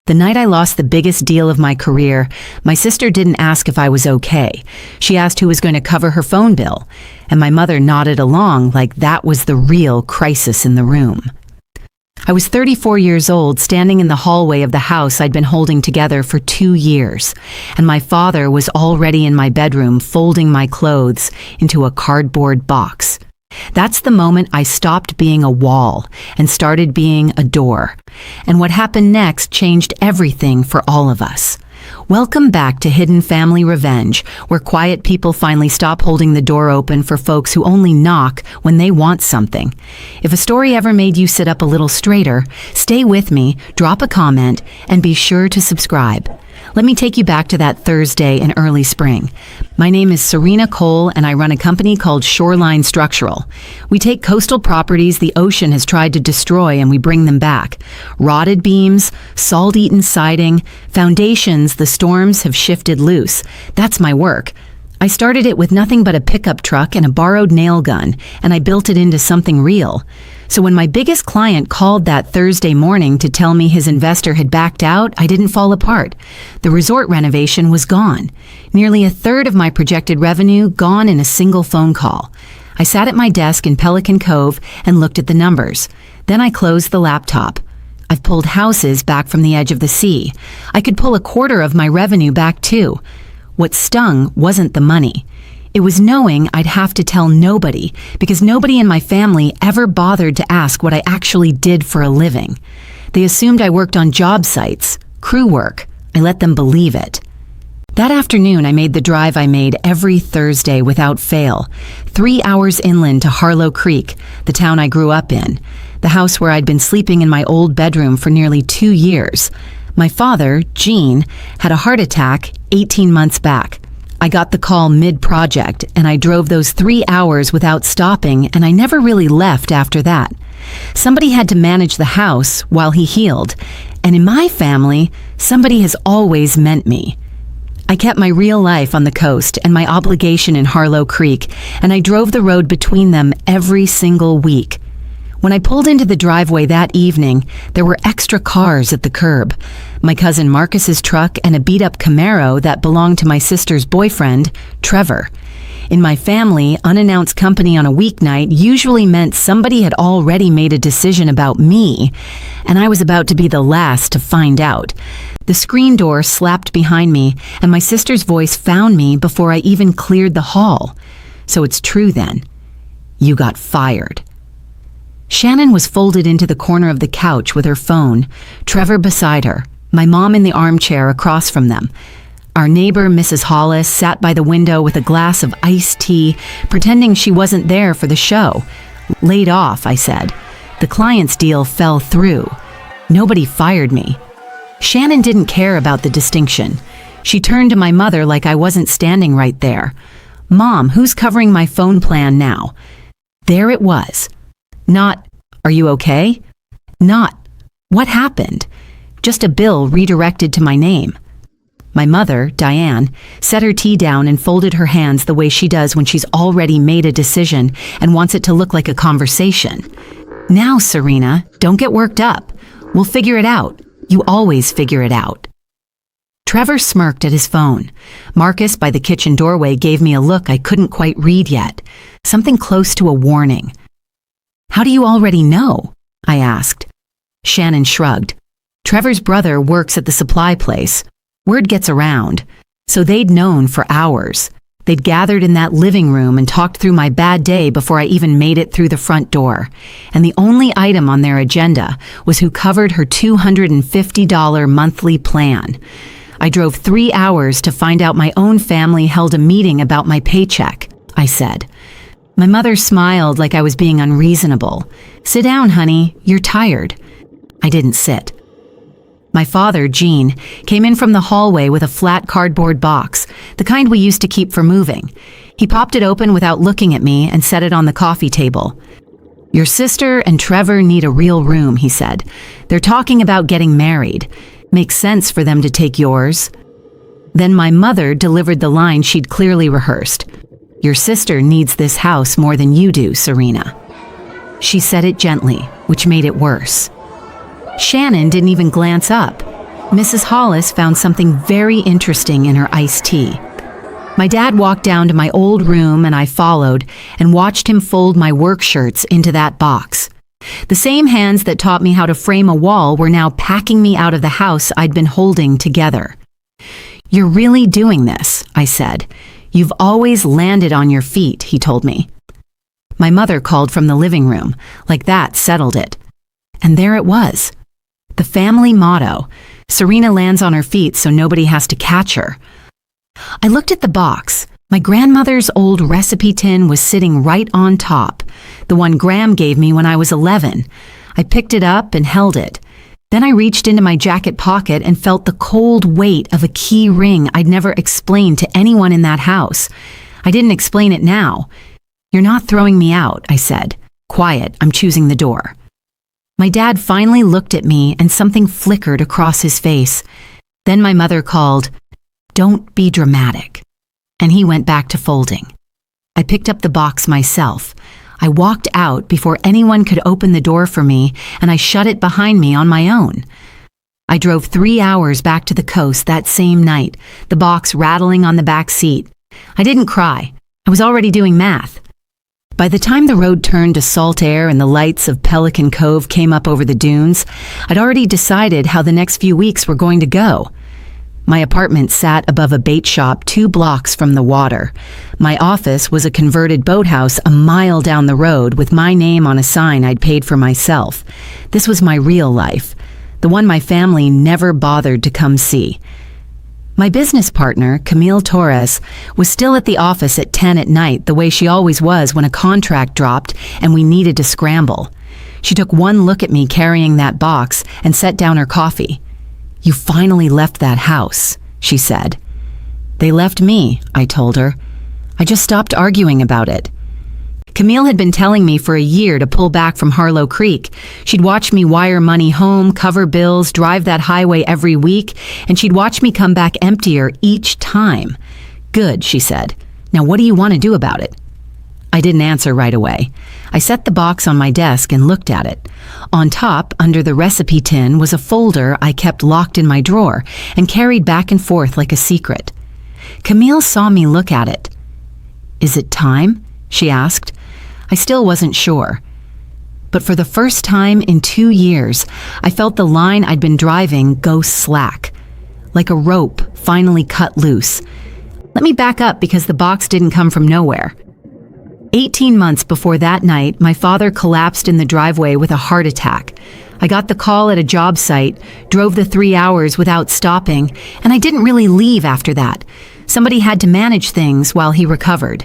The night I lost the biggest deal of my career, my sister didn't ask if I was okay. She asked who was going to cover her phone bill, and my mother nodded along like that was the real crisis in the room. I was 34 years old, standing in the hallway of the house I'd been holding together for 2 years, and my father was already in my bedroom folding my clothes into a cardboard box. That's the moment I stopped being a wall and started being a door. And what happened next changed everything for all of us. Welcome back to Hidden Family Revenge, where quiet people finally stop holding the door open for folks who only knock when they want something. If a story ever made you sit up a little straighter, stay with me, drop a comment, and be sure to subscribe. Let me take you back to that Thursday in early spring. My name is Serena Cole, and I run a company called Shoreline Structural. We take coastal properties the ocean has tried to destroy and we bring them back. Rotted beams, salt-eaten siding, foundations the storms have shifted loose. That's my work. I started it with nothing but a pickup truck and a borrowed nail gun, and I built it into something real. So when my biggest client called that Thursday morning to tell me his investor had backed out, I didn't fall apart. The resort renovation was gone. Nearly a third of my projected revenue gone in a single phone call. I sat at my desk in Pelican Cove and looked at the numbers. Then I closed the laptop. I've pulled houses back from the edge of the sea. I could pull a quarter of my revenue back too. What stung wasn't the money. It was knowing I'd have to tell nobody, because nobody in my family ever bothered to ask what I actually did for a living. They assumed I worked on job sites, crew work. I let them believe it. That afternoon, I made the drive I made every Thursday without fail. 3 hours inland to Harlow Creek, the town I grew up in, the house where I'd been sleeping in my old bedroom for nearly 2 years. My father, Gene, had a heart attack 18 months back. I got the call mid-project, and I drove those 3 hours without stopping, and I never really left after that. Somebody had to manage the house while he healed, and in my family, somebody has always meant me. I kept my real life on the coast and my obligation in Harlow Creek, and I drove the road between them every single week. When I pulled into the driveway that evening, there were extra cars at the curb. My cousin Marcus's truck and a beat-up Camaro that belonged to my sister's boyfriend, Trevor. In my family, unannounced company on a weeknight usually meant somebody had already made a decision about me, and I was about to be the last to find out. The screen door slapped behind me, and my sister's voice found me before I even cleared the hall. So it's true then. You got fired. Shannon was folded into the corner of the couch with her phone, Trevor beside her, my mom in the armchair across from them. Our neighbor, Mrs. Hollis, sat by the window with a glass of iced tea, pretending she wasn't there for the show. Laid off, I said. The client's deal fell through. Nobody fired me. Shannon didn't care about the distinction. She turned to my mother like I wasn't standing right there. Mom, who's covering my phone plan now? There it was. Not, are you okay? Not, what happened? Just a bill redirected to my name. My mother, Diane, set her tea down and folded her hands the way she does when she's already made a decision and wants it to look like a conversation. Now, Serena, don't get worked up. We'll figure it out. You always figure it out. Trevor smirked at his phone. Marcus, by the kitchen doorway, gave me a look I couldn't quite read yet. Something close to a warning. How do you already know? I asked. Shannon shrugged. Trevor's brother works at the supply place. Word gets around. So they'd known for hours. They'd gathered in that living room and talked through my bad day before I even made it through the front door. And the only item on their agenda was who covered her $250 monthly plan. I drove 3 hours to find out my own family held a meeting about my paycheck, I said. My mother smiled like I was being unreasonable. Sit down, honey. You're tired. I didn't sit. My father, Gene, came in from the hallway with a flat cardboard box, the kind we used to keep for moving. He popped it open without looking at me and set it on the coffee table. Your sister and Trevor need a real room, he said. They're talking about getting married. Makes sense for them to take yours. Then my mother delivered the line she'd clearly rehearsed. Your sister needs this house more than you do, Serena. She said it gently, which made it worse. Shannon didn't even glance up. Mrs. Hollis found something very interesting in her iced tea. My dad walked down to my old room and I followed and watched him fold my work shirts into that box. The same hands that taught me how to frame a wall were now packing me out of the house I'd been holding together. "You're really doing this," I said. "You've always landed on your feet," he told me. My mother called from the living room. Like that settled it. And there it was. The family motto, "Serena lands on her feet so nobody has to catch her." I looked at the box. My grandmother's old recipe tin was sitting right on top, the one Graham gave me when I was 11. I picked it up and held it. Then I reached into my jacket pocket and felt the cold weight of a key ring I'd never explained to anyone in that house. I didn't explain it now. "You're not throwing me out," I said. "Quiet, I'm choosing the door." My dad finally looked at me and something flickered across his face. Then my mother called, "Don't be dramatic." And he went back to folding. I picked up the box myself. I walked out before anyone could open the door for me, and I shut it behind me on my own. I drove 3 hours back to the coast that same night, the box rattling on the back seat. I didn't cry. I was already doing math. By the time the road turned to salt air and the lights of Pelican Cove came up over the dunes, I'd already decided how the next few weeks were going to go. My apartment sat above a bait shop 2 blocks from the water. My office was a converted boathouse a mile down the road with my name on a sign I'd paid for myself. This was my real life, the one my family never bothered to come see. My business partner, Camille Torres, was still at the office at 10 at night the way she always was when a contract dropped and we needed to scramble. She took one look at me carrying that box and set down her coffee. "You finally left that house," she said. "They left me," I told her. "I just stopped arguing about it." Camille had been telling me for a year to pull back from Harlow Creek. She'd watch me wire money home, cover bills, drive that highway every week, and she'd watch me come back emptier each time. "Good," she said. "Now what do you want to do about it?" I didn't answer right away. I set the box on my desk and looked at it. On top, under the recipe tin, was a folder I kept locked in my drawer and carried back and forth like a secret. Camille saw me look at it. "Is it time?" she asked. I still wasn't sure. But for the first time in 2 years, I felt the line I'd been driving go slack, like a rope finally cut loose. Let me back up because the box didn't come from nowhere. 18 months before that night, my father collapsed in the driveway with a heart attack. I got the call at a job site, drove the 3 hours without stopping, and I didn't really leave after that. Somebody had to manage things while he recovered.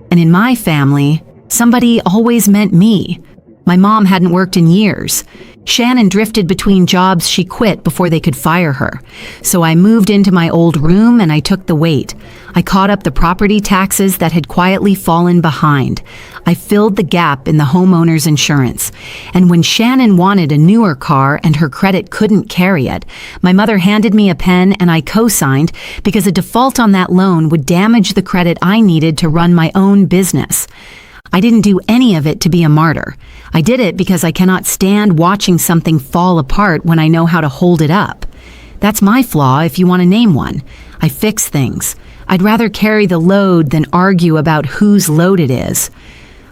And in my family, somebody always meant me. My mom hadn't worked in years. Shannon drifted between jobs she quit before they could fire her. So I moved into my old room and I took the weight. I caught up the property taxes that had quietly fallen behind. I filled the gap in the homeowner's insurance. And when Shannon wanted a newer car and her credit couldn't carry it, my mother handed me a pen and I co-signed because a default on that loan would damage the credit I needed to run my own business. I didn't do any of it to be a martyr. I did it because I cannot stand watching something fall apart when I know how to hold it up. That's my flaw, if you want to name one. I fix things. I'd rather carry the load than argue about whose load it is.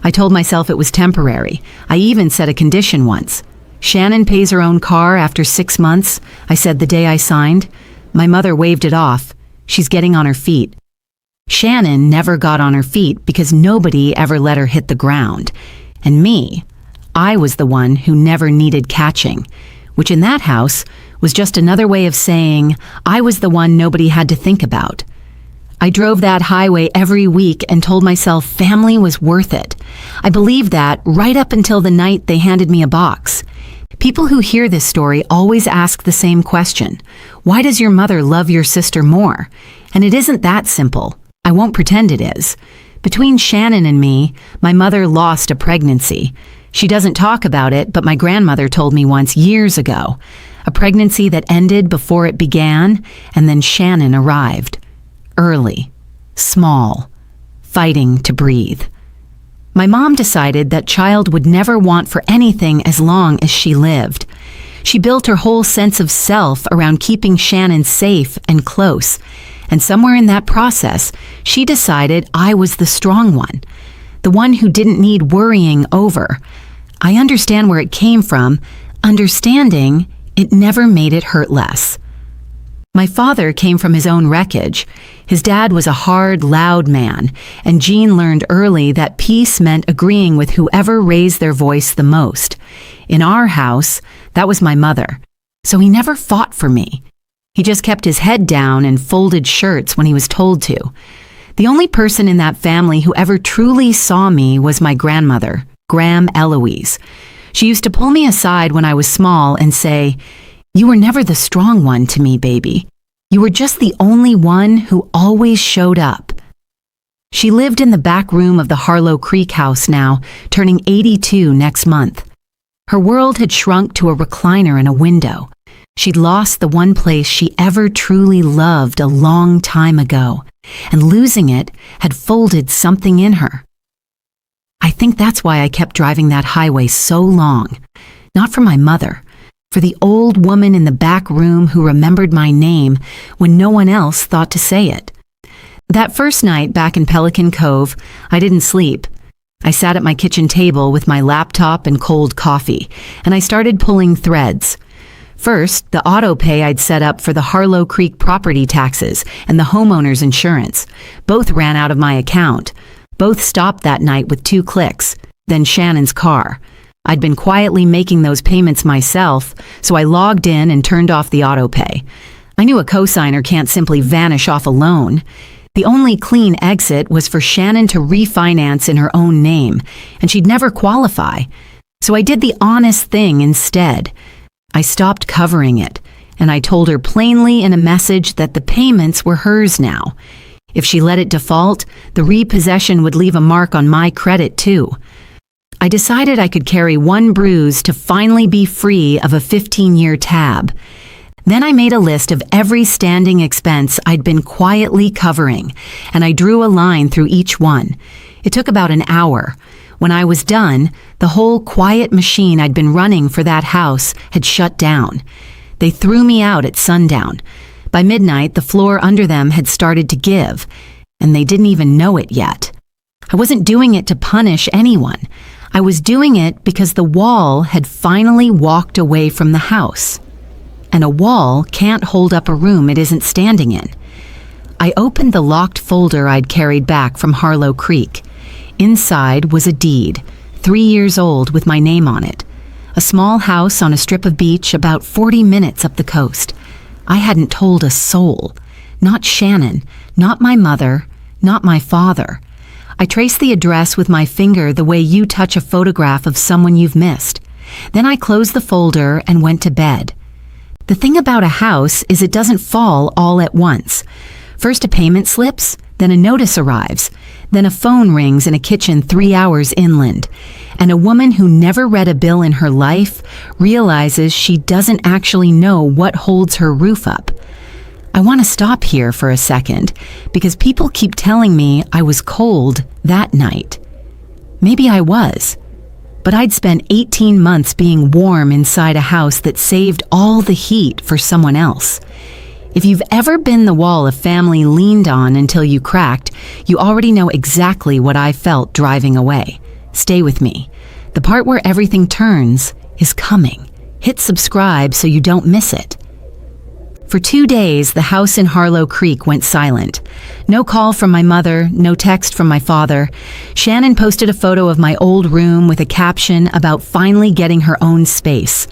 I told myself it was temporary. I even set a condition once. Shannon pays her own car after 6 months, I said the day I signed. My mother waved it off. She's getting on her feet. Shannon never got on her feet because nobody ever let her hit the ground. And me, I was the one who never needed catching, which in that house was just another way of saying I was the one nobody had to think about. I drove that highway every week and told myself family was worth it. I believed that right up until the night they handed me a box. People who hear this story always ask the same question. Why does your mother love your sister more? And it isn't that simple. I won't pretend it is. Between Shannon and me, my mother lost a pregnancy. She doesn't talk about it, but my grandmother told me once years ago. A pregnancy that ended before it began, and then Shannon arrived. Early, small, fighting to breathe. My mom decided that child would never want for anything as long as she lived. She built her whole sense of self around keeping Shannon safe and close. And somewhere in that process, she decided I was the strong one, the one who didn't need worrying over. I understand where it came from. Understanding, it never made it hurt less. My father came from his own wreckage. His dad was a hard, loud man, and Jean learned early that peace meant agreeing with whoever raised their voice the most. In our house, that was my mother. So he never fought for me. He just kept his head down and folded shirts when he was told to. The only person in that family who ever truly saw me was my grandmother, Graham Eloise. She used to pull me aside when I was small and say, "You were never the strong one to me, baby. You were just the only one who always showed up." She lived in the back room of the Harlow Creek house now, turning 82 next month. Her world had shrunk to a recliner and a window. She'd lost the one place she ever truly loved a long time ago, and losing it had folded something in her. I think that's why I kept driving that highway so long. Not for my mother, for the old woman in the back room who remembered my name when no one else thought to say it. That first night back in Pelican Cove, I didn't sleep. I sat at my kitchen table with my laptop and cold coffee, and I started pulling threads. First, the auto pay I'd set up for the Harlow Creek property taxes and the homeowner's insurance. Both ran out of my account. Both stopped that night with 2 clicks. Then Shannon's car. I'd been quietly making those payments myself, so I logged in and turned off the auto pay. I knew a cosigner can't simply vanish off a loan. The only clean exit was for Shannon to refinance in her own name, and she'd never qualify. So I did the honest thing instead. I stopped covering it, and I told her plainly in a message that the payments were hers now. If she let it default, the repossession would leave a mark on my credit too. I decided I could carry one bruise to finally be free of a 15-year tab. Then I made a list of every standing expense I'd been quietly covering, and I drew a line through each one. It took about an hour. When I was done, the whole quiet machine I'd been running for that house had shut down. They threw me out at sundown. By midnight, the floor under them had started to give, and they didn't even know it yet. I wasn't doing it to punish anyone. I was doing it because the wall had finally walked away from the house. And a wall can't hold up a room it isn't standing in. I opened the locked folder I'd carried back from Harlow Creek. Inside was a deed, 3 years old with my name on it. A small house on a strip of beach about 40 minutes up the coast. I hadn't told a soul. Not Shannon, not my mother, not my father. I traced the address with my finger the way you touch a photograph of someone you've missed. Then I closed the folder and went to bed. The thing about a house is it doesn't fall all at once. First a payment slips, then a notice arrives, then a phone rings in a kitchen 3 hours inland, and a woman who never read a bill in her life realizes she doesn't actually know what holds her roof up. I want to stop here for a second because people keep telling me I was cold that night. Maybe I was, but I'd spent 18 months being warm inside a house that saved all the heat for someone else. If you've ever been the wall a family leaned on until you cracked, you already know exactly what I felt driving away. Stay with me. The part where everything turns is coming. Hit subscribe so you don't miss it. For 2 days, the house in Harlow Creek went silent. No call from my mother, no text from my father. Shannon posted a photo of my old room with a caption about finally getting her own space.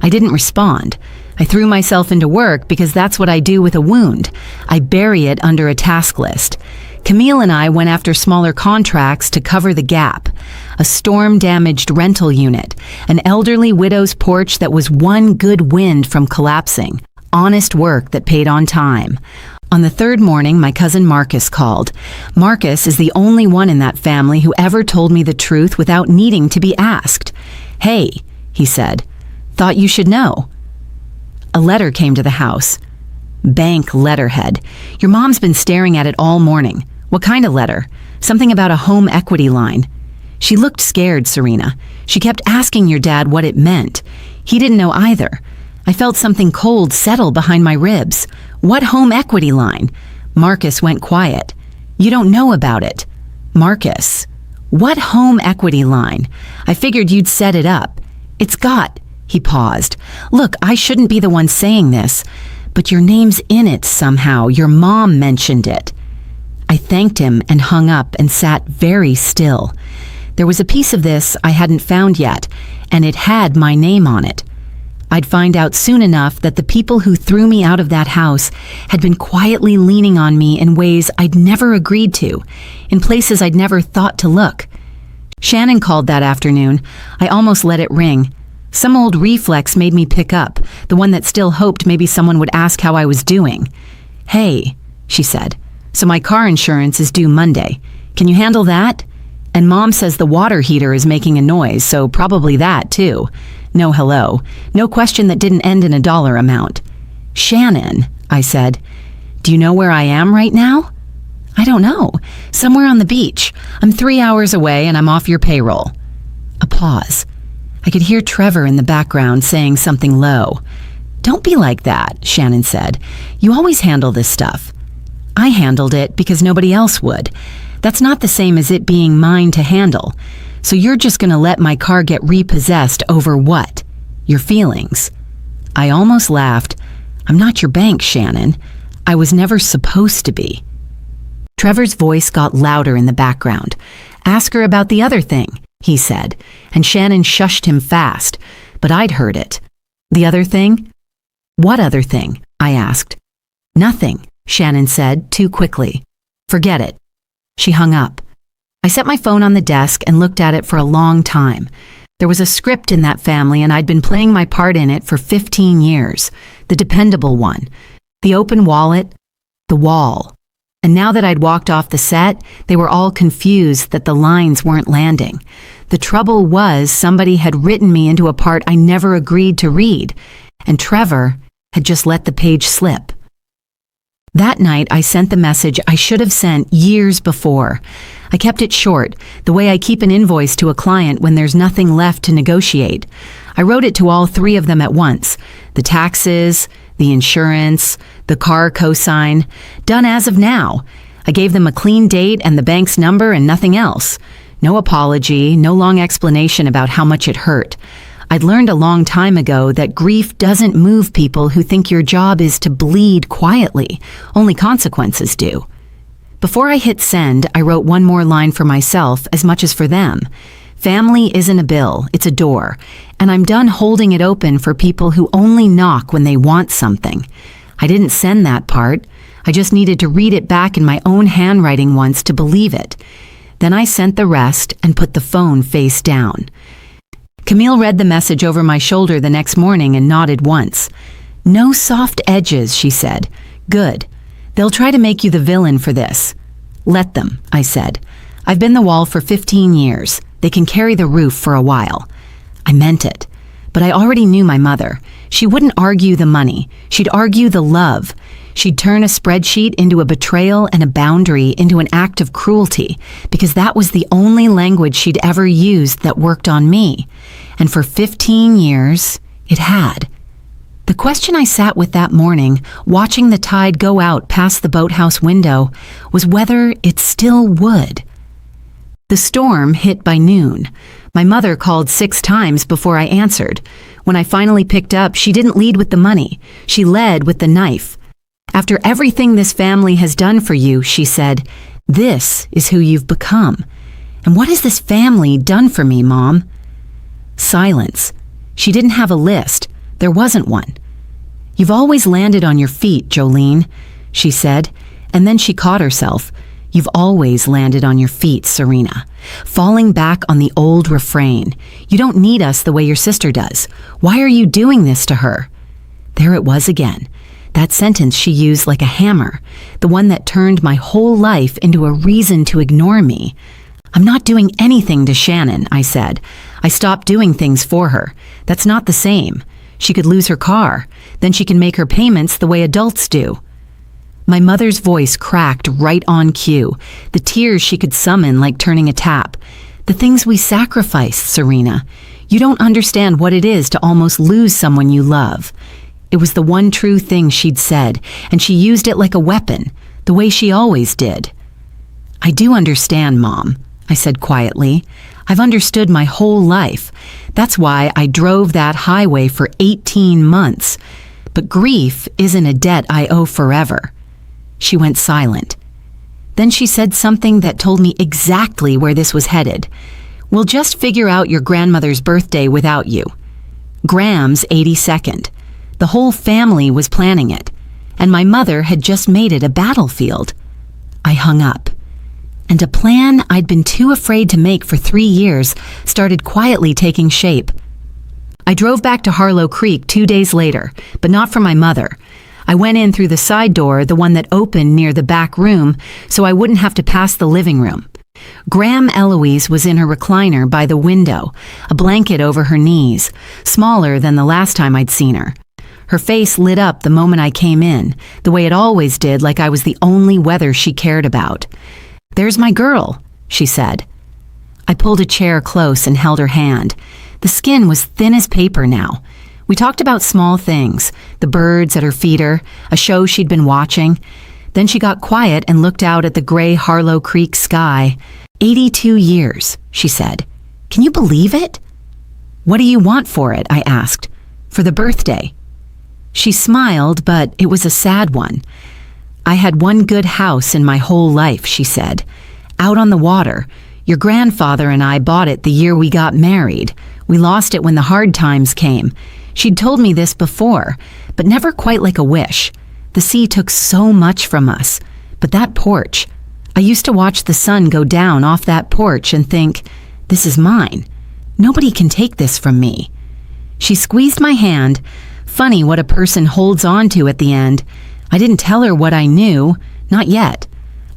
I didn't respond. I threw myself into work because that's what I do with a wound. I bury it under a task list. Camille and I went after smaller contracts to cover the gap. A storm-damaged rental unit, an elderly widow's porch that was one good wind from collapsing. Honest work that paid on time. On the 3rd morning, my cousin Marcus called. Marcus is the only one in that family who ever told me the truth without needing to be asked. "Hey," he said, "thought you should know." A letter came to the house. Bank letterhead. "Your mom's been staring at it all morning." "What kind of letter?" "Something about a home equity line." "She looked scared, Serena. She kept asking your dad what it meant. He didn't know either. I felt something cold settle behind my ribs. What home equity line? Marcus went quiet. You don't know about it. Marcus. What home equity line? I figured you'd set it up. It's got... He paused. Look, I shouldn't be the one saying this, but your name's in it somehow. Your mom mentioned it. I thanked him and hung up and sat very still. There was a piece of this I hadn't found yet, and it had my name on it. I'd find out soon enough that the people who threw me out of that house had been quietly leaning on me in ways I'd never agreed to, in places I'd never thought to look. Shannon called that afternoon. I almost let it ring. Some old reflex made me pick up, the one that still hoped maybe someone would ask how I was doing. Hey, she said, so my car insurance is due Monday. Can you handle that? And Mom says the water heater is making a noise, so probably that too. No hello. No question that didn't end in a dollar amount. Shannon, I said, do you know where I am right now? I don't know. Somewhere on the beach. I'm 3 hours away and I'm off your payroll. A pause. I could hear Trevor in the background saying something low. Don't be like that, Shannon said. You always handle this stuff. I handled it because nobody else would. That's not the same as it being mine to handle. So you're just going to let my car get repossessed over what? Your feelings. I almost laughed. I'm not your bank, Shannon. I was never supposed to be. Trevor's voice got louder in the background. Ask her about the other thing, he said, and Shannon shushed him fast, but I'd heard it. The other thing? What other thing? I asked. Nothing, Shannon said too quickly. Forget it. She hung up. I set my phone on the desk and looked at it for a long time. There was a script in that family and I'd been playing my part in it for 15 years. The dependable one. The open wallet. The wall. And now that I'd walked off the set, they were all confused that the lines weren't landing. The trouble was somebody had written me into a part I never agreed to read, and Trevor had just let the page slip. That night, I sent the message I should have sent years before. I kept it short, the way I keep an invoice to a client when there's nothing left to negotiate. I wrote it to all three of them at once. The taxes, the insurance, the car cosign, done as of now. I gave them a clean date and the bank's number and nothing else. No apology, no long explanation about how much it hurt. I'd learned a long time ago that grief doesn't move people who think your job is to bleed quietly. Only consequences do. Before I hit send, I wrote one more line for myself as much as for them. Family isn't a bill, it's a door, and I'm done holding it open for people who only knock when they want something. I didn't send that part. I just needed to read it back in my own handwriting once to believe it. Then I sent the rest and put the phone face down. Camille read the message over my shoulder the next morning and nodded once. No soft edges, she said. Good. They'll try to make you the villain for this. Let them, I said. I've been the wall for 15 years. They can carry the roof for a while. I meant it. But I already knew my mother. She wouldn't argue the money. She'd argue the love. She'd turn a spreadsheet into a betrayal and a boundary into an act of cruelty, because that was the only language she'd ever used that worked on me. And for 15 years, it had. The question I sat with that morning, watching the tide go out past the boathouse window, was whether it still would. The storm hit by noon. My mother called 6 times before I answered. When I finally picked up, she didn't lead with the money. She led with the knife. After everything this family has done for you, she said, this is who you've become. And what has this family done for me, Mom? Silence. She didn't have a list. There wasn't one. You've always landed on your feet, Jolene, she said, and then she caught herself. You've always landed on your feet, Serena. Falling back on the old refrain. You don't need us the way your sister does. Why are you doing this to her? There it was again. That sentence she used like a hammer. The one that turned my whole life into a reason to ignore me. I'm not doing anything to Shannon, I said. I stopped doing things for her. That's not the same. She could lose her car. Then she can make her payments the way adults do. My mother's voice cracked right on cue. The tears she could summon like turning a tap. The things we sacrifice, Serena. You don't understand what it is to almost lose someone you love. It was the one true thing she'd said, and she used it like a weapon, the way she always did. "I do understand, Mom," I said quietly. "I've understood my whole life. That's why I drove that highway for 18 months. But grief isn't a debt I owe forever." She went silent. Then she said something that told me exactly where this was headed. "We'll just figure out your grandmother's birthday without you. Graham's 82nd. The whole family was planning it, and my mother had just made it a battlefield." I hung up. And a plan I'd been too afraid to make for 3 years started quietly taking shape. I drove back to Harlow Creek 2 days later, but not for my mother. I went in through the side door, the one that opened near the back room, so I wouldn't have to pass the living room. Graham Eloise was in her recliner by the window, a blanket over her knees, smaller than the last time I'd seen her. Her face lit up the moment I came in, the way it always did, like I was the only weather she cared about. "There's my girl," she said. I pulled a chair close and held her hand. The skin was thin as paper now. We talked about small things, the birds at her feeder, a show she'd been watching. Then she got quiet and looked out at the gray Harlow Creek sky. 82 years, she said. "Can you believe it?" "What do you want for it?" I asked. "For the birthday." She smiled, but it was a sad one. "I had one good house in my whole life," she said. "Out on the water. Your grandfather and I bought it the year we got married. We lost it when the hard times came. She'd told me this before, but never quite like a wish. The sea took so much from us. But that porch, I used to watch the sun go down off that porch and think, this is mine. Nobody can take this from me." She squeezed my hand. Funny what a person holds on to at the end. I didn't tell her what I knew, not yet.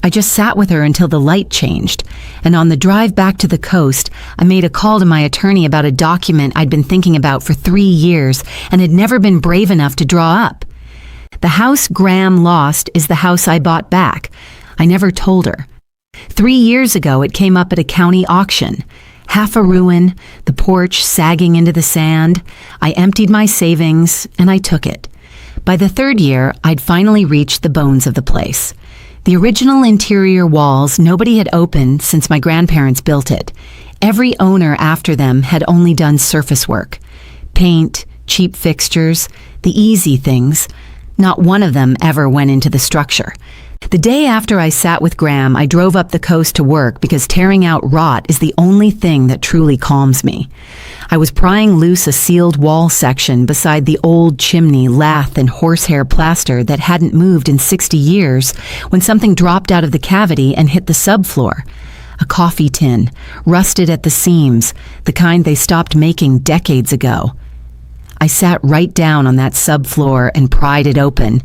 I just sat with her until the light changed, and on the drive back to the coast, I made a call to my attorney about a document I'd been thinking about for 3 years and had never been brave enough to draw up. The house Graham lost is the house I bought back. I never told her. 3 years ago, it came up at a county auction. Half a ruin, the porch sagging into the sand. I emptied my savings, and I took it. By the 3rd year, I'd finally reached the bones of the place. The original interior walls nobody had opened since my grandparents built it. Every owner after them had only done surface work. Paint, cheap fixtures, the easy things. Not one of them ever went into the structure. The day after I sat with Graham, I drove up the coast to work because tearing out rot is the only thing that truly calms me. I was prying loose a sealed wall section beside the old chimney, lath, and horsehair plaster that hadn't moved in 60 years when something dropped out of the cavity and hit the subfloor. A coffee tin, rusted at the seams, the kind they stopped making decades ago. I sat right down on that subfloor and pried it open.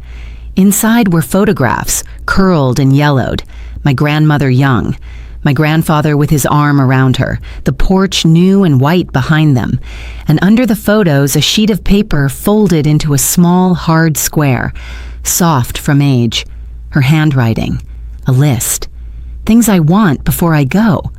Inside were photographs, curled and yellowed. My grandmother young, my grandfather with his arm around her, the porch new and white behind them, and under the photos a sheet of paper folded into a small, hard square, soft from age, her handwriting, a list, things I want before I go.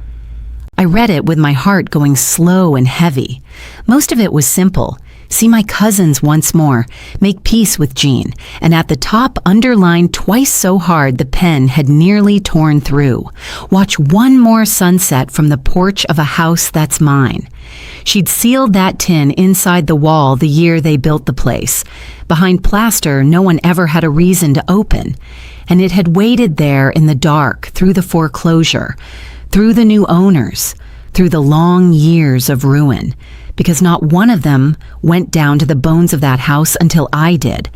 I read it with my heart going slow and heavy. Most of it was simple. See my cousins once more, make peace with Jean, and at the top underlined twice so hard the pen had nearly torn through. Watch one more sunset from the porch of a house that's mine. She'd sealed that tin inside the wall the year they built the place. Behind plaster no one ever had a reason to open, and it had waited there in the dark through the foreclosure, through the new owners, through the long years of ruin. Because not one of them went down to the bones of that house until I did.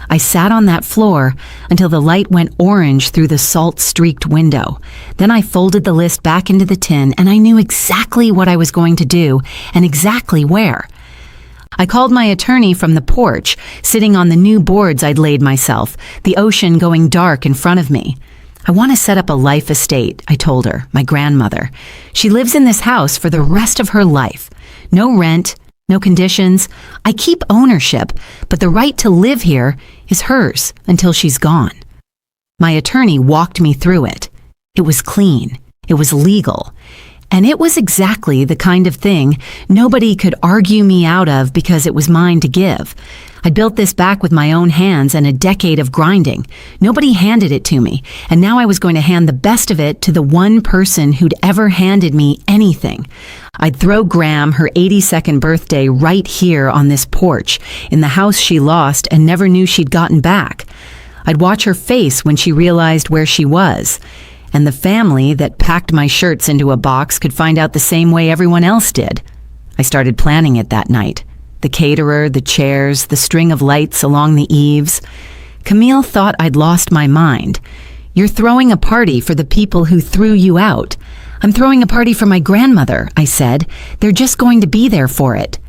I sat on that floor until the light went orange through the salt-streaked window. Then I folded the list back into the tin, and I knew exactly what I was going to do and exactly where. I called my attorney from the porch, sitting on the new boards I'd laid myself, the ocean going dark in front of me. "I want to set up a life estate," I told her, my grandmother. "She lives in this house for the rest of her life. No rent, no conditions. I keep ownership, but the right to live here is hers until she's gone." My attorney walked me through it. It was clean. It was legal. And it was exactly the kind of thing nobody could argue me out of because it was mine to give. I'd built this back with my own hands and a decade of grinding. Nobody handed it to me, and now I was going to hand the best of it to the one person who'd ever handed me anything. I'd throw Graham her 82nd birthday right here on this porch, in the house she lost and never knew she'd gotten back. I'd watch her face when she realized where she was, and the family that packed my shirts into a box could find out the same way everyone else did. I started planning it that night. The caterer, the chairs, the string of lights along the eaves. Camille thought I'd lost my mind. "You're throwing a party for the people who threw you out." "I'm throwing a party for my grandmother," I said. "They're just going to be there for it."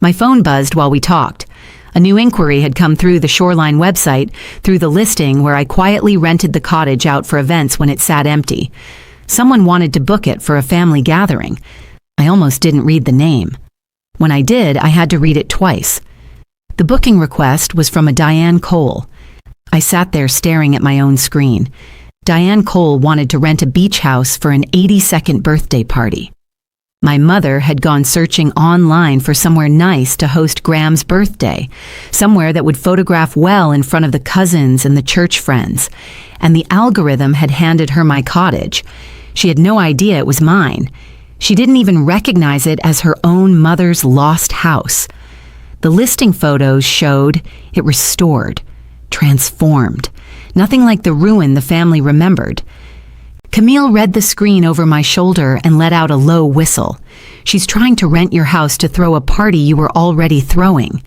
My phone buzzed while we talked. A new inquiry had come through the Shoreline website, through the listing where I quietly rented the cottage out for events when it sat empty. Someone wanted to book it for a family gathering. I almost didn't read the name. When I did, I had to read it twice. The booking request was from a Diane Cole. I sat there staring at my own screen. Diane Cole wanted to rent a beach house for an 82nd birthday party. My mother had gone searching online for somewhere nice to host Graham's birthday, somewhere that would photograph well in front of the cousins and the church friends, and the algorithm had handed her my cottage. She had no idea it was mine. She didn't even recognize it as her own mother's lost house. The listing photos showed it restored, transformed, nothing like the ruin the family remembered. Camille read the screen over my shoulder and let out a low whistle. "She's trying to rent your house to throw a party you were already throwing.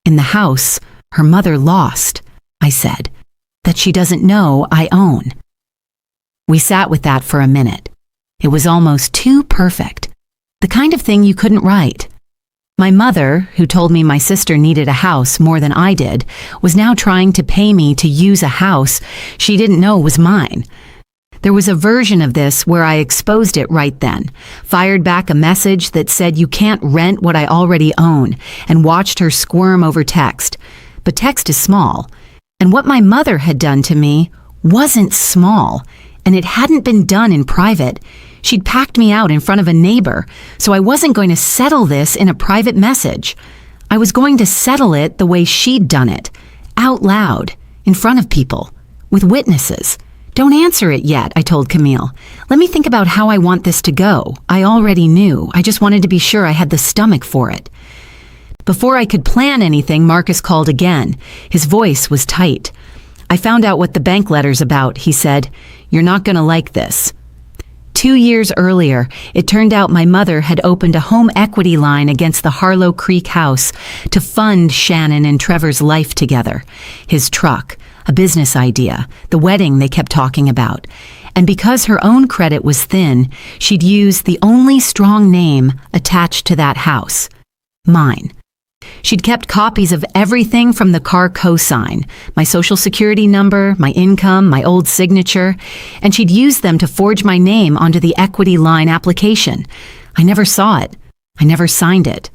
In the house her mother lost," I said, "that she doesn't know I own." We sat with that for a minute. It was almost too perfect. The kind of thing you couldn't write. My mother, who told me my sister needed a house more than I did, was now trying to pay me to use a house she didn't know was mine. There was a version of this where I exposed it right then, fired back a message that said you can't rent what I already own, and watched her squirm over text. But text is small, and what my mother had done to me wasn't small, and it hadn't been done in private. She'd packed me out in front of a neighbor, so I wasn't going to settle this in a private message. I was going to settle it the way she'd done it, out loud, in front of people, with witnesses. "Don't answer it yet," I told Camille. "Let me think about how I want this to go. I already knew. I just wanted to be sure I had the stomach for it." Before I could plan anything, Marcus called again. His voice was tight. "I found out what the bank letter's about," he said. "You're not going to like this." 2 years earlier, it turned out my mother had opened a home equity line against the Harlow Creek house to fund Shannon and Trevor's life together. His truck, a business idea, the wedding they kept talking about. And because her own credit was thin, she'd used the only strong name attached to that house, mine. She'd kept copies of everything from the car cosign, my social security number, my income, my old signature, and she'd used them to forge my name onto the equity line application. I never saw it. I never signed it.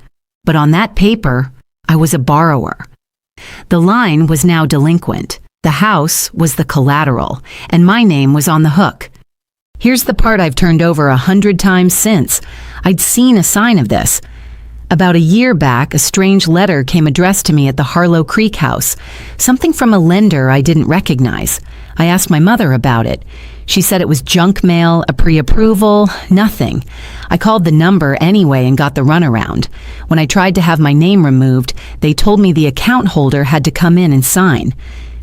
But on that paper, I was a borrower. The line was now delinquent. The house was the collateral, and my name was on the hook. Here's the part I've turned over 100 times since. I'd seen a sign of this. About a year back, a strange letter came addressed to me at the Harlow Creek house, something from a lender I didn't recognize. I asked my mother about it. She said it was junk mail, a pre-approval, nothing. I called the number anyway and got the runaround. When I tried to have my name removed, they told me the account holder had to come in and sign.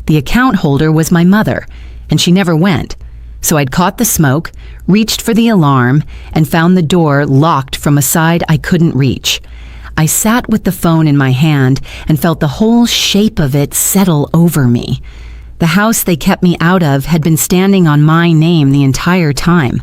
The account holder was my mother, and she never went. So I'd caught the smoke, reached for the alarm, and found the door locked from a side I couldn't reach. I sat with the phone in my hand and felt the whole shape of it settle over me. The house they kept me out of had been standing on my name the entire time.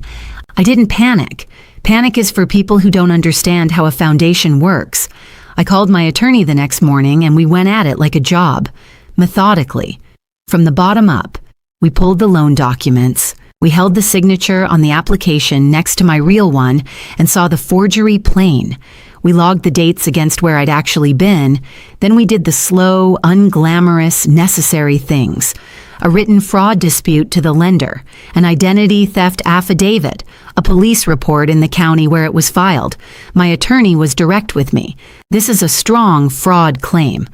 I didn't panic. Panic is for people who don't understand how a foundation works. I called my attorney the next morning and we went at it like a job, methodically. From the bottom up, we pulled the loan documents. We held the signature on the application next to my real one and saw the forgery plain. We logged the dates against where I'd actually been. Then we did the slow, unglamorous, necessary things. A written fraud dispute to the lender, an identity theft affidavit, a police report in the county where it was filed. My attorney was direct with me. This is a strong fraud claim.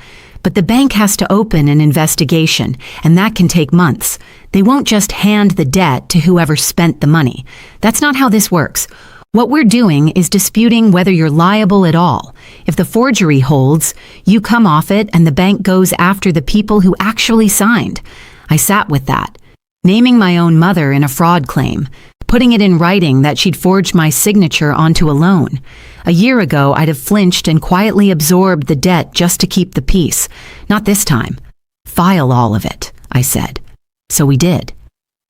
But the bank has to open an investigation, and that can take months. They won't just hand the debt to whoever spent the money. That's not how this works. What we're doing is disputing whether you're liable at all. If the forgery holds, you come off it and the bank goes after the people who actually signed. I sat with that, naming my own mother in a fraud claim, putting it in writing that she'd forged my signature onto a loan. A year ago, I'd have flinched and quietly absorbed the debt just to keep the peace. Not this time. File all of it, I said. So we did.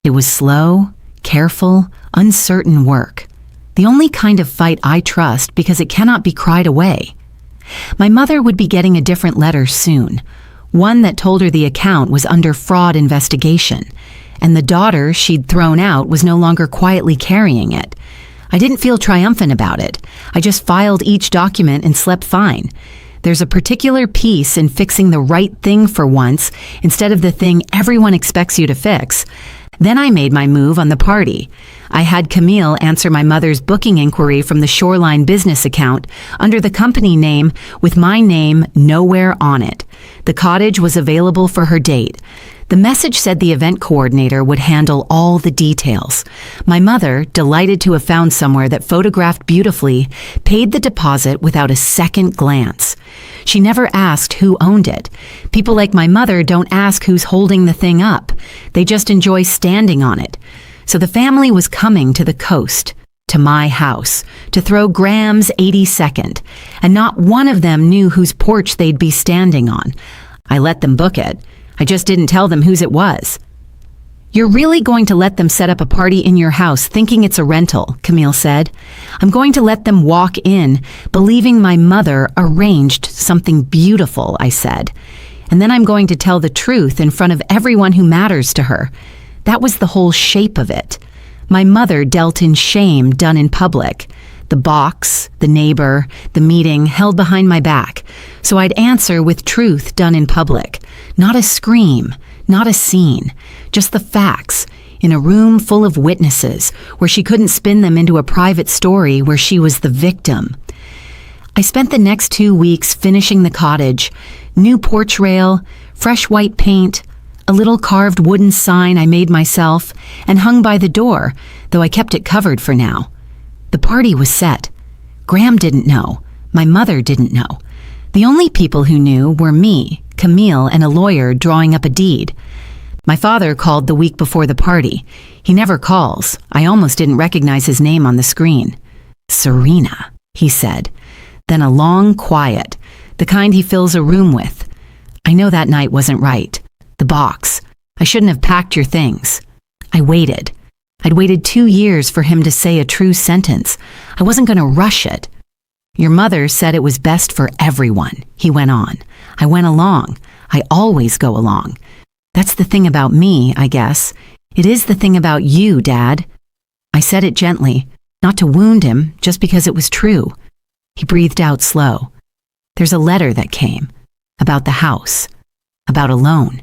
It was slow, careful, uncertain work. The only kind of fight I trust because it cannot be cried away. My mother would be getting a different letter soon, one that told her the account was under fraud investigation, and the daughter she'd thrown out was no longer quietly carrying it. I didn't feel triumphant about it. I just filed each document and slept fine. There's a particular peace in fixing the right thing for once instead of the thing everyone expects you to fix. Then I made my move on the party. I had Camille answer my mother's booking inquiry from the Shoreline business account under the company name with my name nowhere on it. The cottage was available for her date. The message said the event coordinator would handle all the details. My mother, delighted to have found somewhere that photographed beautifully, paid the deposit without a second glance. She never asked who owned it. People like my mother don't ask who's holding the thing up. They just enjoy standing on it. So the family was coming to the coast, to my house, to throw Graham's 82nd, and not one of them knew whose porch they'd be standing on. I let them book it. I just didn't tell them whose it was. You're really going to let them set up a party in your house thinking it's a rental, Camille said. I'm going to let them walk in, believing my mother arranged something beautiful, I said. And then I'm going to tell the truth in front of everyone who matters to her. That was the whole shape of it. My mother dealt in shame done in public. The box, the neighbor, the meeting held behind my back. So I'd answer with truth done in public. Not a scream, not a scene, just the facts, in a room full of witnesses where she couldn't spin them into a private story where she was the victim. I spent the next 2 weeks finishing the cottage, new porch rail, fresh white paint, a little carved wooden sign I made myself and hung by the door, though I kept it covered for now. The party was set. Graham didn't know. My mother didn't know. The only people who knew were me, Camille, and a lawyer drawing up a deed. My father called the week before the party. He never calls. I almost didn't recognize his name on the screen. Serena, he said. Then a long quiet, the kind he fills a room with. I know that night wasn't right. The box. I shouldn't have packed your things. I waited. I'd waited 2 years for him to say a true sentence. I wasn't going to rush it. Your mother said it was best for everyone, he went on. I went along. I always go along. That's the thing about me, I guess. It is the thing about you, Dad. I said it gently, not to wound him, just because it was true. He breathed out slow. There's a letter that came. About the house. About a loan.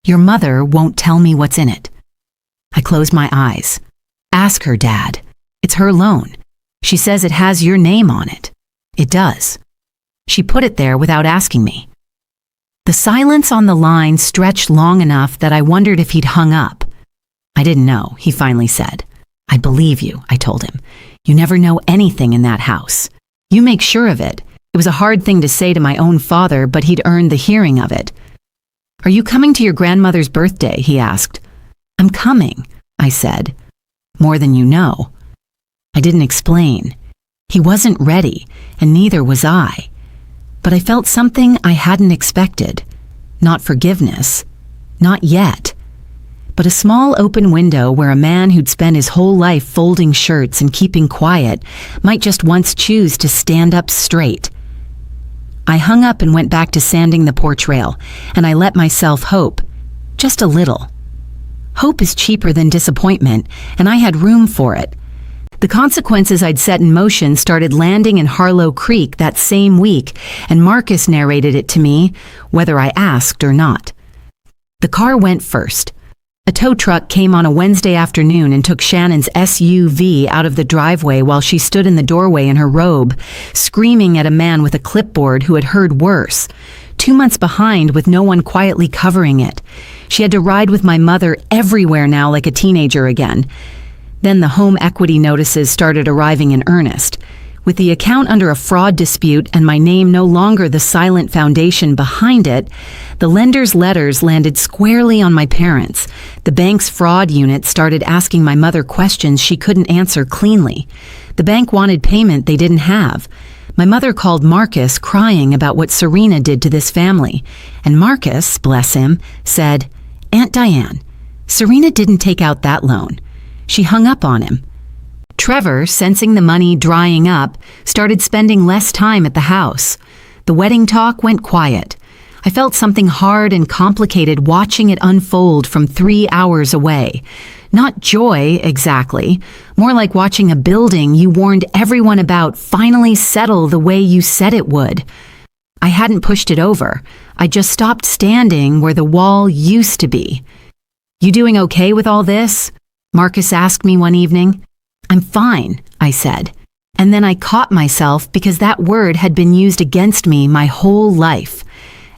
Your mother won't tell me what's in it. I closed my eyes. Ask her, Dad. It's her loan. She says it has your name on it. It does. She put it there without asking me. The silence on the line stretched long enough that I wondered if he'd hung up. I didn't know, he finally said. I believe you, I told him. You never know anything in that house. You make sure of it. It was a hard thing to say to my own father, but he'd earned the hearing of it. Are you coming to your grandmother's birthday? He asked. I'm coming, I said. More than you know. I didn't explain. He wasn't ready, and neither was I. But I felt something I hadn't expected. Not forgiveness. Not yet. But a small open window where a man who'd spent his whole life folding shirts and keeping quiet might just once choose to stand up straight. I hung up and went back to sanding the porch rail, and I let myself hope. Just a little. Hope is cheaper than disappointment, and I had room for it. The consequences I'd set in motion started landing in Harlow Creek that same week, and Marcus narrated it to me, whether I asked or not. The car went first. A tow truck came on a Wednesday afternoon and took Shannon's SUV out of the driveway while she stood in the doorway in her robe, screaming at a man with a clipboard who had heard worse. 2 months behind with no one quietly covering it. She had to ride with my mother everywhere now like a teenager again. Then the home equity notices started arriving in earnest. With the account under a fraud dispute and my name no longer the silent foundation behind it, the lender's letters landed squarely on my parents. The bank's fraud unit started asking my mother questions she couldn't answer cleanly. The bank wanted payment they didn't have. My mother called Marcus crying about what Serena did to this family. And Marcus, bless him, said, "Aunt Diane, Serena didn't take out that loan." She hung up on him. Trevor, sensing the money drying up, started spending less time at the house. The wedding talk went quiet. I felt something hard and complicated watching it unfold from 3 hours away. Not joy, exactly. More like watching a building you warned everyone about finally settle the way you said it would. I hadn't pushed it over. I just stopped standing where the wall used to be. "You doing okay with all this?" Marcus asked me one evening. "I'm fine," I said. And then I caught myself because that word had been used against me my whole life.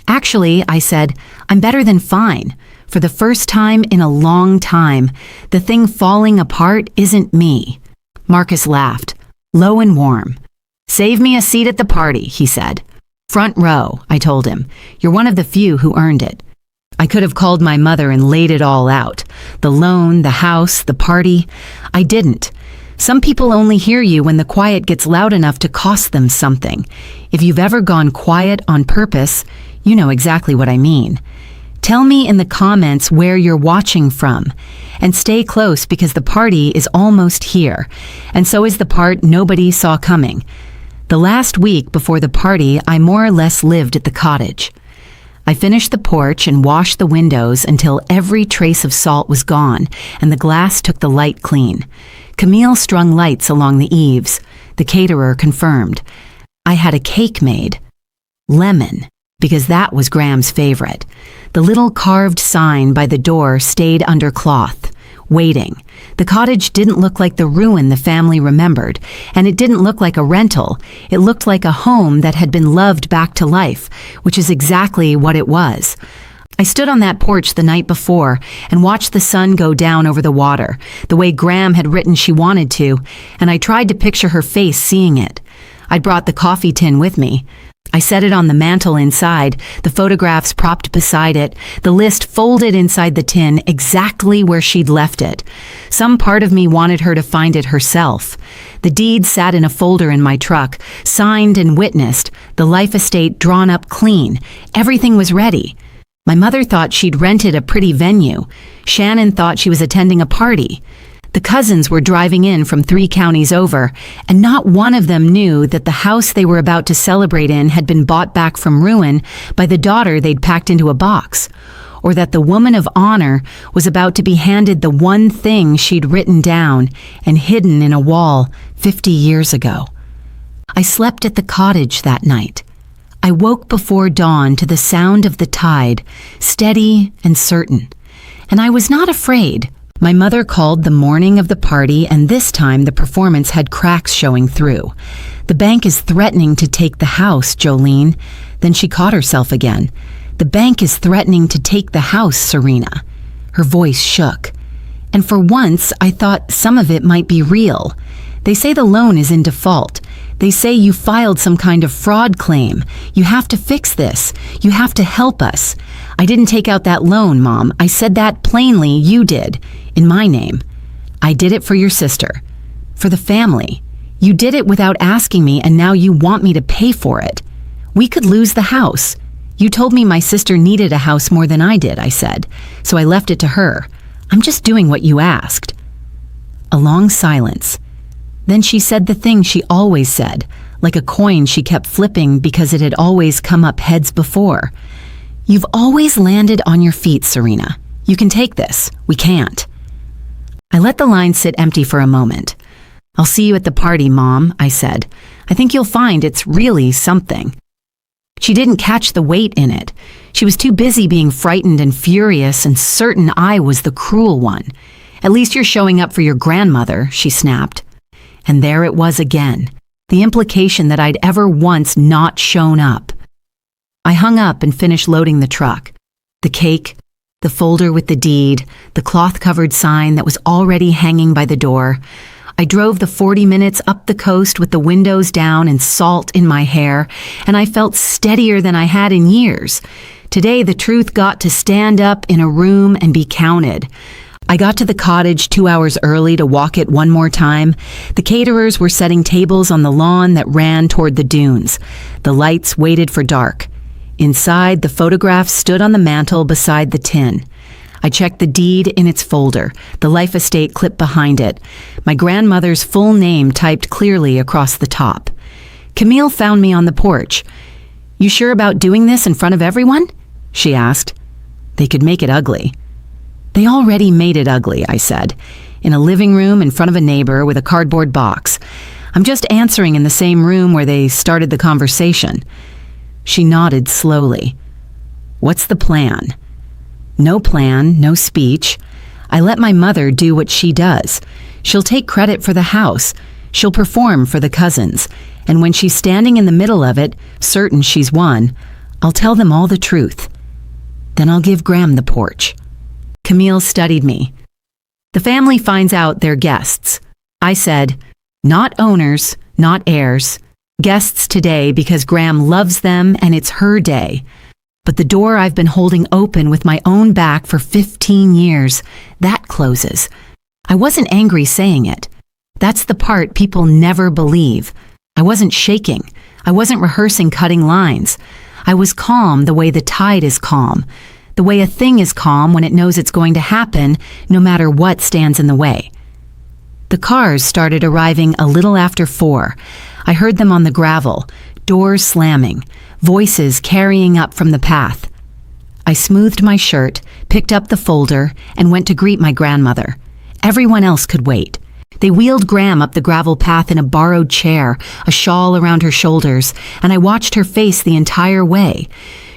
"Actually," I said, "I'm better than fine. For the first time in a long time, the thing falling apart isn't me." Marcus laughed, low and warm. "Save me a seat at the party," he said. "Front row," I told him. "You're one of the few who earned it." I could have called my mother and laid it all out. The loan, the house, the party. I didn't. Some people only hear you when the quiet gets loud enough to cost them something. If you've ever gone quiet on purpose, you know exactly what I mean. Tell me in the comments where you're watching from. And stay close because the party is almost here. And so is the part nobody saw coming. The last week before the party, I more or less lived at the cottage. I finished the porch and washed the windows until every trace of salt was gone and the glass took the light clean. Camille strung lights along the eaves. The caterer confirmed. I had a cake made. Lemon, because that was Graham's favorite. The little carved sign by the door stayed under cloth, waiting. The cottage didn't look like the ruin the family remembered, and it didn't look like a rental. It looked like a home that had been loved back to life, which is exactly what it was. I stood on that porch the night before and watched the sun go down over the water, the way Graham had written she wanted to, and I tried to picture her face seeing it. I'd brought the coffee tin with me. I set it on the mantel inside, the photographs propped beside it, the list folded inside the tin exactly where she'd left it. Some part of me wanted her to find it herself. The deed sat in a folder in my truck, signed and witnessed, the life estate drawn up clean. Everything was ready. My mother thought she'd rented a pretty venue. Shannon thought she was attending a party. The cousins were driving in from 3 counties over, and not one of them knew that the house they were about to celebrate in had been bought back from ruin by the daughter they'd packed into a box, or that the woman of honor was about to be handed the one thing she'd written down and hidden in a wall 50 years ago. I slept at the cottage that night. I woke before dawn to the sound of the tide, steady and certain. And I was not afraid. My mother called the morning of the party, and this time the performance had cracks showing through. "The bank is threatening to take the house, Jolene." Then she caught herself again. "The bank is threatening to take the house, Serena." Her voice shook. And for once, I thought some of it might be real. They say the loan is in default. They say you filed some kind of fraud claim. You have to fix this. You have to help us. I didn't take out that loan, Mom. I said that plainly. You did. In my name. I did it for your sister. For the family. You did it without asking me, and now you want me to pay for it. We could lose the house. You told me my sister needed a house more than I did, I said. So I left it to her. I'm just doing what you asked. A long silence. Then she said the thing she always said, like a coin she kept flipping because it had always come up heads before. "You've always landed on your feet, Serena. You can take this. We can't." I let the line sit empty for a moment. "I'll see you at the party, Mom," I said. "I think you'll find it's really something." She didn't catch the weight in it. She was too busy being frightened and furious and certain I was the cruel one. "At least you're showing up for your grandmother," she snapped. And there it was again, the implication that I'd ever once not shown up. I hung up and finished loading the truck. The cake, the folder with the deed, the cloth-covered sign that was already hanging by the door. I drove the 40 minutes up the coast with the windows down and salt in my hair, and I felt steadier than I had in years. Today, the truth got to stand up in a room and be counted. I got to the cottage 2 hours early to walk it one more time. The caterers were setting tables on the lawn that ran toward the dunes. The lights waited for dark. Inside, the photograph stood on the mantel beside the tin. I checked the deed in its folder, the life estate clipped behind it, my grandmother's full name typed clearly across the top. Camille found me on the porch. "You sure about doing this in front of everyone?" she asked. "They could make it ugly." "They already made it ugly," I said, "in a living room in front of a neighbor with a cardboard box. I'm just answering in the same room where they started the conversation." She nodded slowly. "What's the plan?" "No plan, no speech. I let my mother do what she does. She'll take credit for the house. She'll perform for the cousins. And when she's standing in the middle of it, certain she's won, I'll tell them all the truth. Then I'll give Graham the porch." Camille studied me. "The family finds out they're guests." I said, "Not owners, not heirs. Guests today because Graham loves them and it's her day. But the door I've been holding open with my own back for 15 years, that closes." I wasn't angry saying it. That's the part people never believe. I wasn't shaking. I wasn't rehearsing cutting lines. I was calm the way the tide is calm, the way a thing is calm when it knows it's going to happen, no matter what stands in the way. The cars started arriving a little after 4. I heard them on the gravel, doors slamming, voices carrying up from the path. I smoothed my shirt, picked up the folder, and went to greet my grandmother. Everyone else could wait. They wheeled Graham up the gravel path in a borrowed chair, a shawl around her shoulders, and I watched her face the entire way.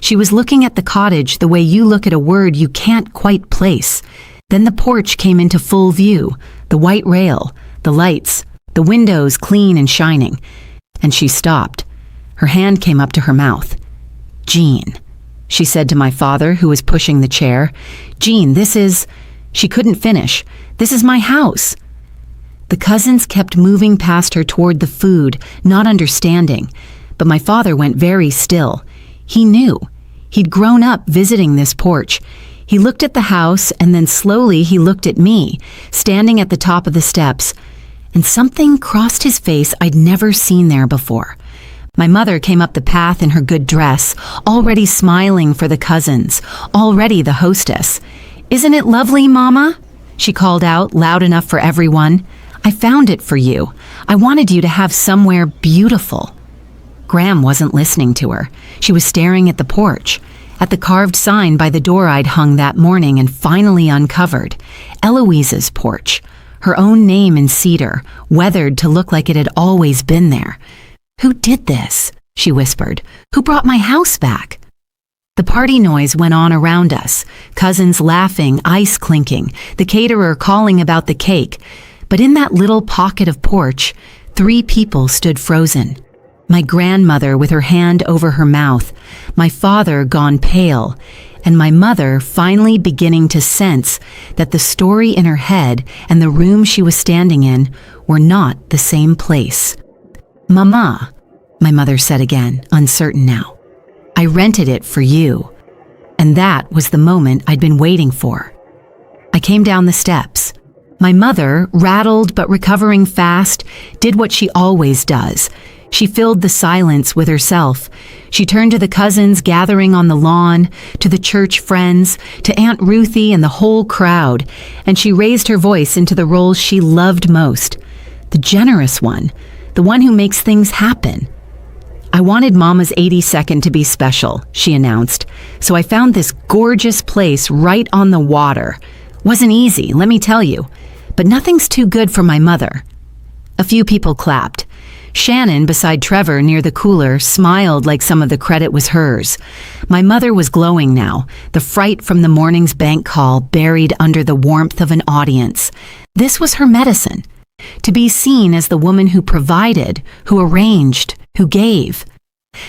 She was looking at the cottage the way you look at a word you can't quite place. Then the porch came into full view, the white rail, the lights, the windows clean and shining. And she stopped. Her hand came up to her mouth. "Jean," she said to my father, who was pushing the chair. "Jean, this is—" She couldn't finish. "This is my house." The cousins kept moving past her toward the food, not understanding. But my father went very still. He knew. He'd grown up visiting this porch. He looked at the house, and then slowly he looked at me, standing at the top of the steps. And something crossed his face I'd never seen there before. My mother came up the path in her good dress, already smiling for the cousins, already the hostess. "Isn't it lovely, Mama?" she called out, loud enough for everyone. "I found it for you. I wanted you to have somewhere beautiful." Graham wasn't listening to her. She was staring at the porch, at the carved sign by the door I'd hung that morning and finally uncovered. Eloise's porch. Her own name in cedar, weathered to look like it had always been there. "Who did this?" she whispered. "Who brought my house back?" The party noise went on around us, cousins laughing, ice clinking, the caterer calling about the cake. But in that little pocket of porch, 3 people stood frozen. My grandmother with her hand over her mouth, my father gone pale, and my mother finally beginning to sense that the story in her head and the room she was standing in were not the same place. "Mama," my mother said again, uncertain now, "I rented it for you." And that was the moment I'd been waiting for. I came down the steps. My mother, rattled but recovering fast, did what she always does. She filled the silence with herself. She turned to the cousins gathering on the lawn, to the church friends, to Aunt Ruthie and the whole crowd, and she raised her voice into the role she loved most, the generous one, the one who makes things happen. "I wanted Mama's 82nd to be special," she announced, "so I found this gorgeous place right on the water. Wasn't easy, let me tell you, but nothing's too good for my mother." A few people clapped. Shannon, beside Trevor near the cooler, smiled like some of the credit was hers. My mother was glowing now, the fright from the morning's bank call buried under the warmth of an audience. This was her medicine. To be seen as the woman who provided, who arranged, who gave.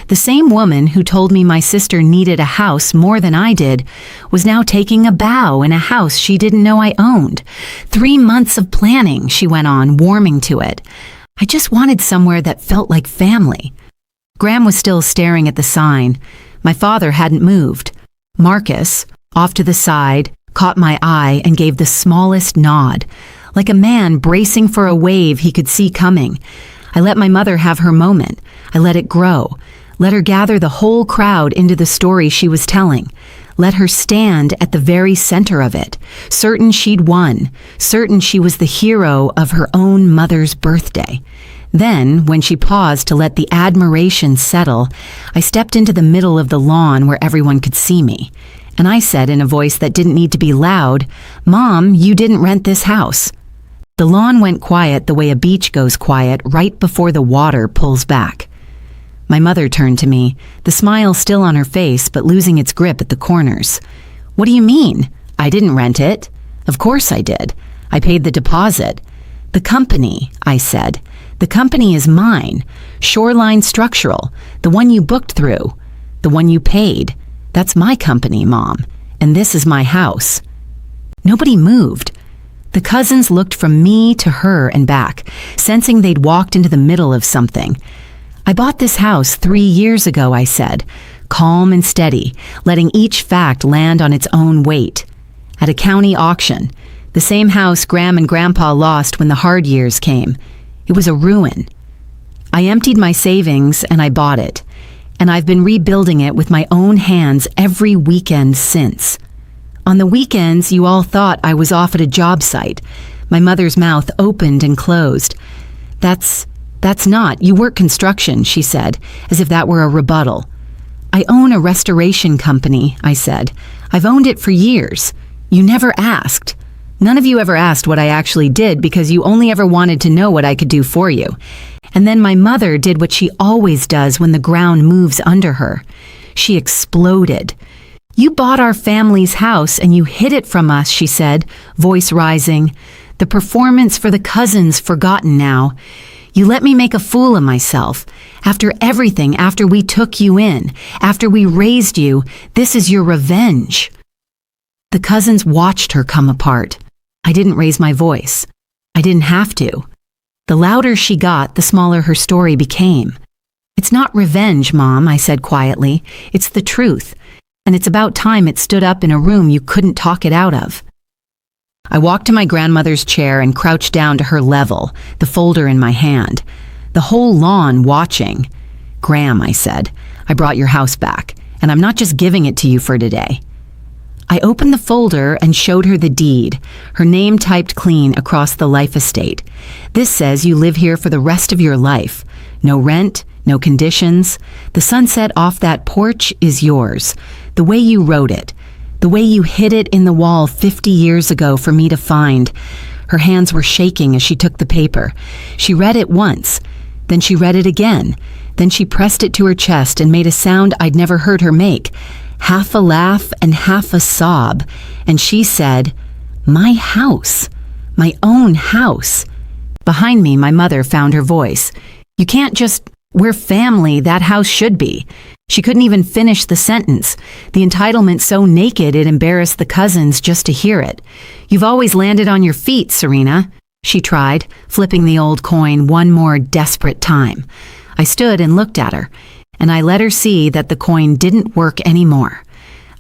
The same woman who told me my sister needed a house more than I did was now taking a bow in a house she didn't know I owned. 3 months of planning, she went on, warming to it. I just wanted somewhere that felt like family. Graham was still staring at the sign. My father hadn't moved. Marcus, off to the side, caught my eye and gave the smallest nod, like a man bracing for a wave he could see coming. I let my mother have her moment. I let it grow. Let her gather the whole crowd into the story she was telling. Let her stand at the very center of it, certain she'd won, certain she was the hero of her own mother's birthday. Then, when she paused to let the admiration settle, I stepped into the middle of the lawn where everyone could see me. And I said in a voice that didn't need to be loud, "Mom, you didn't rent this house." The lawn went quiet the way a beach goes quiet right before the water pulls back. My mother turned to me, the smile still on her face but losing its grip at the corners. "What do you mean? I didn't rent it." "Of course I did. I paid the deposit." "The company," I said. "The company is mine. Shoreline Structural, the one you booked through, the one you paid. That's my company, Mom, and this is my house." Nobody moved. The cousins looked from me to her and back, sensing they'd walked into the middle of something. "I bought this house 3 years ago," I said, calm and steady, letting each fact land on its own weight. "At a county auction, the same house Graham and Grandpa lost when the hard years came. It was a ruin. I emptied my savings and I bought it, and I've been rebuilding it with my own hands every weekend since. On the weekends, you all thought I was off at a job site." My mother's mouth opened and closed. That's not. You work construction," she said, as if that were a rebuttal. "I own a restoration company," I said. "I've owned it for years. You never asked. None of you ever asked what I actually did because you only ever wanted to know what I could do for you." And then my mother did what she always does when the ground moves under her. She exploded. "You bought our family's house and you hid it from us," she said, voice rising. "The performance for the cousins forgotten now. You let me make a fool of myself. After everything, after we took you in, after we raised you, this is your revenge." The cousins watched her come apart. I didn't raise my voice. I didn't have to. The louder she got, the smaller her story became. "It's not revenge, Mom," I said quietly. "It's the truth. And it's about time it stood up in a room you couldn't talk it out of." I walked to my grandmother's chair and crouched down to her level, the folder in my hand. The whole lawn watching. "Graham," I said, "I brought your house back, and I'm not just giving it to you for today." I opened the folder and showed her the deed, her name typed clean across the life estate. "This says you live here for the rest of your life. No rent, no conditions. The sunset off that porch is yours. The way you wrote it. The way you hid it in the wall 50 years ago for me to find." Her hands were shaking as she took the paper. She read it once. Then she read it again. Then she pressed it to her chest and made a sound I'd never heard her make. Half a laugh and half a sob. And she said, "My house. My own house." Behind me, my mother found her voice. "You can't just... We're family, that house should be." She couldn't even finish the sentence, the entitlement so naked it embarrassed the cousins just to hear it. "You've always landed on your feet, Serena," she tried, flipping the old coin one more desperate time. I stood and looked at her, and I let her see that the coin didn't work anymore.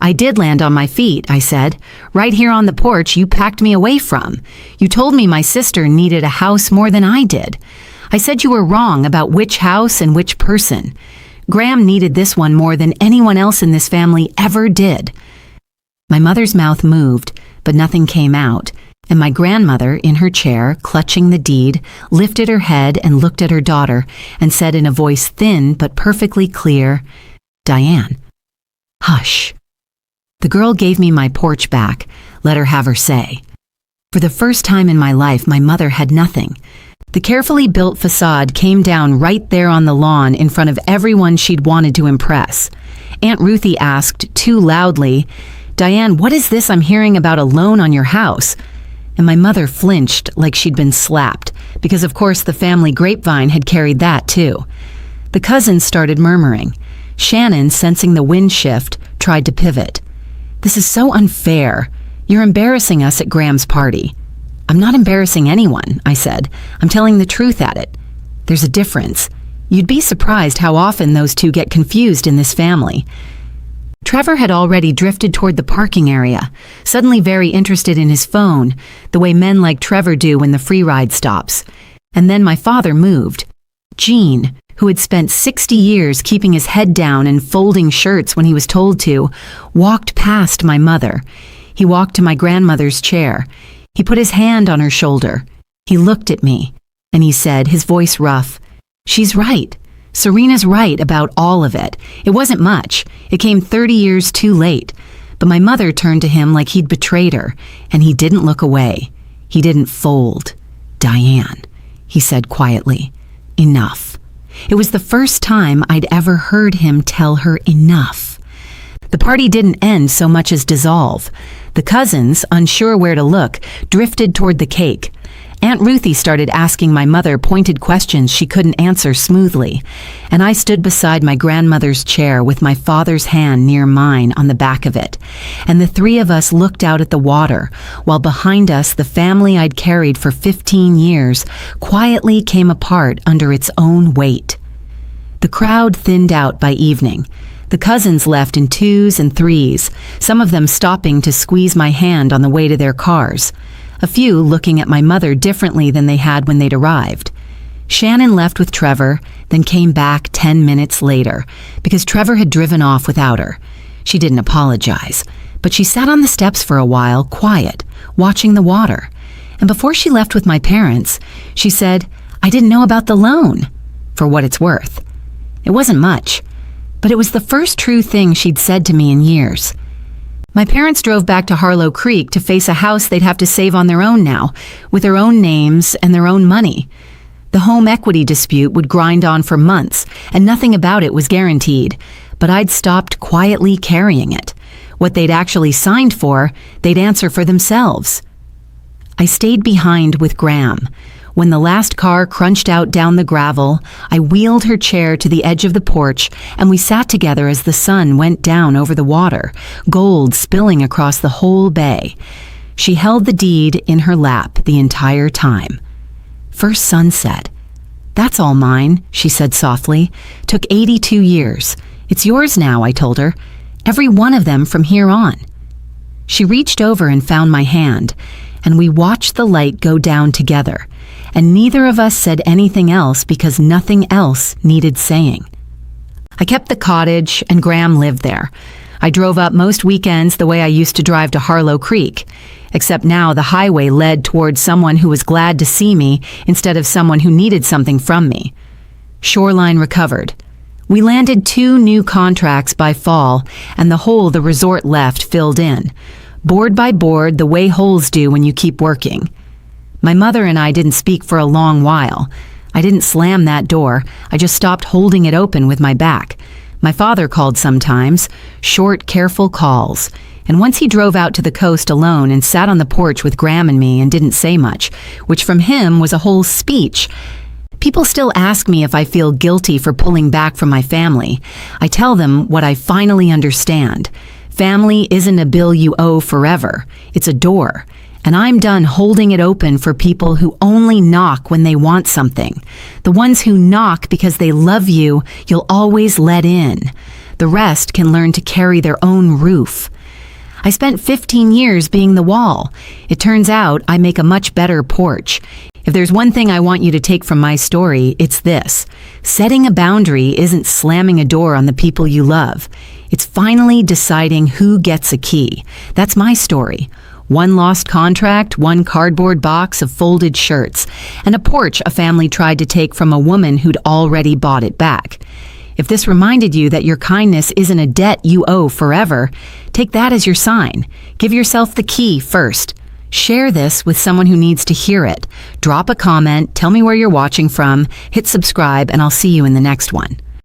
"I did land on my feet," I said. "Right here on the porch you packed me away from. You told me my sister needed a house more than I did. I said you were wrong about which house and which person. Graham needed this one more than anyone else in this family ever did." My mother's mouth moved, but nothing came out, and my grandmother, in her chair, clutching the deed, lifted her head and looked at her daughter and said in a voice thin but perfectly clear, "Diane, hush." The girl gave me my porch back, let her have her say. For the first time in my life, my mother had nothing. The carefully built facade came down right there on the lawn in front of everyone she'd wanted to impress. Aunt Ruthie asked, too loudly, "Diane, what is this I'm hearing about a loan on your house?" And my mother flinched like she'd been slapped, because of course the family grapevine had carried that too. The cousins started murmuring. Shannon, sensing the wind shift, tried to pivot. "This is so unfair. You're embarrassing us at Graham's party." "I'm not embarrassing anyone," I said. "I'm telling the truth at it. There's a difference. You'd be surprised how often those two get confused in this family." Trevor had already drifted toward the parking area, suddenly very interested in his phone, the way men like Trevor do when the free ride stops. And then my father moved. Gene, who had spent 60 years keeping his head down and folding shirts when he was told to, walked past my mother. He walked to my grandmother's chair. He put his hand on her shoulder. He looked at me, and he said, his voice rough, "She's right. Serena's right about all of it. It wasn't much. It came 30 years too late." But my mother turned to him like he'd betrayed her, and he didn't look away. He didn't fold. "Diane," he said quietly, "enough." It was the first time I'd ever heard him tell her enough. The party didn't end so much as dissolve. The cousins, unsure where to look, drifted toward the cake. Aunt Ruthie started asking my mother pointed questions she couldn't answer smoothly, and I stood beside my grandmother's chair with my father's hand near mine on the back of it, and the three of us looked out at the water, while behind us the family I'd carried for 15 years quietly came apart under its own weight. The crowd thinned out by evening. The cousins left in twos and threes, some of them stopping to squeeze my hand on the way to their cars. A few looking at my mother differently than they had when they'd arrived. Shannon left with Trevor, then came back 10 minutes later, because Trevor had driven off without her. She didn't apologize, but she sat on the steps for a while, quiet, watching the water. And before she left with my parents, she said, "I didn't know about the loan," for what it's worth. It wasn't much, but it was the first true thing she'd said to me in years. My parents drove back to Harlow Creek to face a house they'd have to save on their own now, with their own names and their own money. The home equity dispute would grind on for months, and nothing about it was guaranteed, but I'd stopped quietly carrying it. What they'd actually signed for, they'd answer for themselves. I stayed behind with Graham. When the last car crunched out down the gravel, I wheeled her chair to the edge of the porch, and we sat together as the sun went down over the water, gold spilling across the whole bay. She held the deed in her lap the entire time. First sunset. "That's all mine," she said softly. "Took 82 years. It's yours now," I told her. "Every one of them from here on." She reached over and found my hand, and we watched the light go down together. And neither of us said anything else because nothing else needed saying. I kept the cottage, and Graham lived there. I drove up most weekends the way I used to drive to Harlow Creek, except now the highway led towards someone who was glad to see me instead of someone who needed something from me. Shoreline recovered. We landed 2 new contracts by fall, and the hole the resort left filled in, board by board the way holes do when you keep working. My mother and I didn't speak for a long while. I didn't slam that door. I just stopped holding it open with my back. My father called sometimes, short, careful calls. And once he drove out to the coast alone and sat on the porch with Graham and me and didn't say much, which from him was a whole speech. People still ask me if I feel guilty for pulling back from my family. I tell them what I finally understand. Family isn't a bill you owe forever. It's a door. And I'm done holding it open for people who only knock when they want something. The ones who knock because they love you, you'll always let in. The rest can learn to carry their own roof. I spent 15 years being the wall. It turns out I make a much better porch. If there's one thing I want you to take from my story, it's this. Setting a boundary isn't slamming a door on the people you love. It's finally deciding who gets a key. That's my story. 1 lost contract, 1 cardboard box of folded shirts, and a porch a family tried to take from a woman who'd already bought it back. If this reminded you that your kindness isn't a debt you owe forever, take that as your sign. Give yourself the key first. Share this with someone who needs to hear it. Drop a comment, tell me where you're watching from, hit subscribe, and I'll see you in the next one.